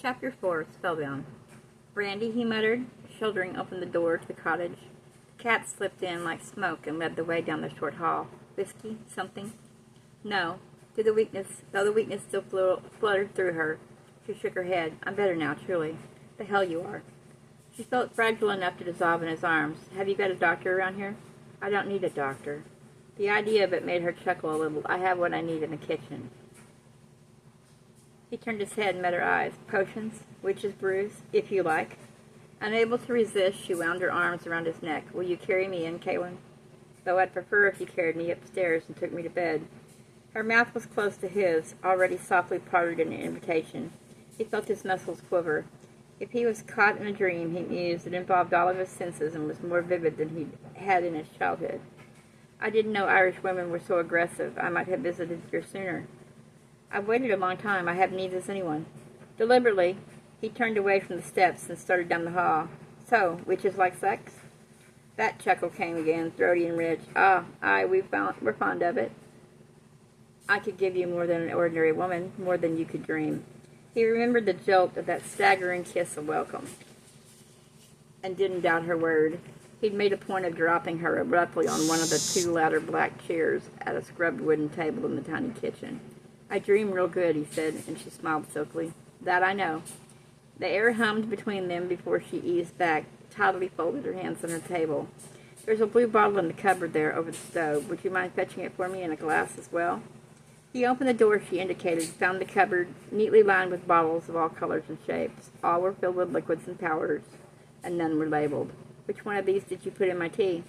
Chapter 4, Spellbound. Brandy, he muttered, shouldering open the door to the cottage. The cat slipped in like smoke and led the way down the short hall. Whiskey? Something? No. Though the weakness still fluttered through her, she shook her head. I'm better now, truly. The hell you are. She felt fragile enough to dissolve in his arms. Have you got a doctor around here? I don't need a doctor. The idea of it made her chuckle a little. I have what I need in the kitchen. He turned his head and met her eyes. Potions? Witch's brews? If you like. Unable to resist, she wound her arms around his neck. Will you carry me in, Caitlin? Though I'd prefer if you carried me upstairs and took me to bed. Her mouth was close to his, already softly parted in an invitation. He felt his muscles quiver. If he was caught in a dream, he mused, it involved all of his senses and was more vivid than he'd had in his childhood. I didn't know Irish women were so aggressive. I might have visited here sooner. I've waited a long time. I haven't needed as anyone. Deliberately, he turned away from the steps and started down the hall. So, witches like sex? That chuckle came again, throaty and rich. Ah, aye, we're fond of it. I could give you more than an ordinary woman, more than you could dream. He remembered the jolt of that staggering kiss of welcome, and didn't doubt her word. He'd made a point of dropping her abruptly on one of the two ladder black chairs at a scrubbed wooden table in the tiny kitchen. I dream real good, he said, and she smiled silkily. That I know. The air hummed between them before she eased back, tidily folded her hands on her table. There's a blue bottle in the cupboard there over the stove. Would you mind fetching it for me in a glass as well? He opened the door she indicated, found the cupboard neatly lined with bottles of all colors and shapes. All were filled with liquids and powders, and none were labeled. Which one of these did you put in my tea?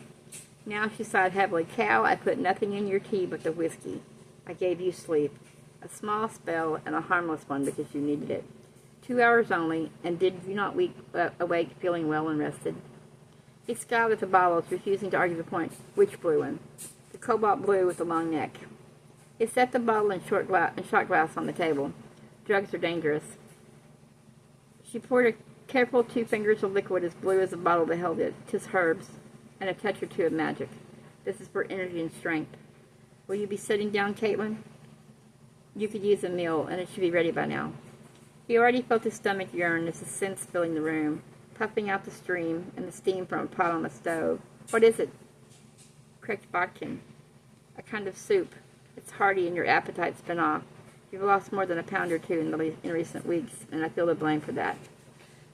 Now she sighed heavily. Cal, I put nothing in your tea but the whiskey. I gave you sleep. A small spell and a harmless one because you needed it. 2 hours only, and did you not awake feeling well and rested? He scowled at the bottles, refusing to argue the point. Which blue one? The cobalt blue with the long neck. He set the bottle and shot glass on the table. Drugs are dangerous. She poured a careful 2 fingers of liquid as blue as the bottle that held it. 'Tis herbs, and a touch or two of magic. This is for energy and strength. Will you be sitting down, Caitlin? You could use a meal, and it should be ready by now. He already felt his stomach yearn as the scents filling the room, puffing out the stream and the steam from a pot on the stove. What is it? Kreckbakken. A kind of soup. It's hearty and your appetite's been off. You've lost more than a pound or two in recent weeks, and I feel the blame for that.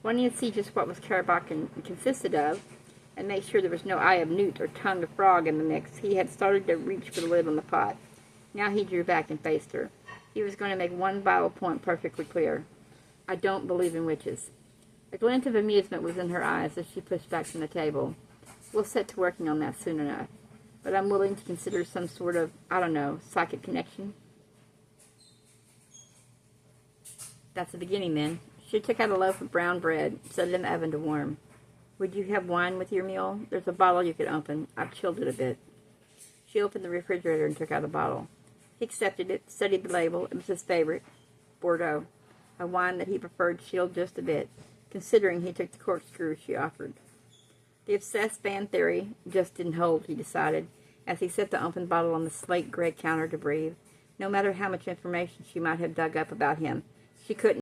Wanting to see just what was Kreckbakken consisted of, and make sure there was no eye of newt or tongue of frog in the mix, he had started to reach for the lid on the pot. Now he drew back and faced her. He was going to make one vital point perfectly clear. I don't believe in witches. A glint of amusement was in her eyes as she pushed back from the table. We'll set to working on that soon enough. But I'm willing to consider some sort of, I don't know, psychic connection. That's the beginning, then. She took out a loaf of brown bread, set it in the oven to warm. Would you have wine with your meal? There's a bottle you could open. I've chilled it a bit. She opened the refrigerator and took out a bottle. He accepted it, studied the label. It was his favorite, Bordeaux, a wine that he preferred chilled just a bit, considering he took the corkscrew she offered. The obsessed fan theory just didn't hold, he decided, as he set the open bottle on the slate-gray counter to breathe. No matter how much information she might have dug up about him, she couldn't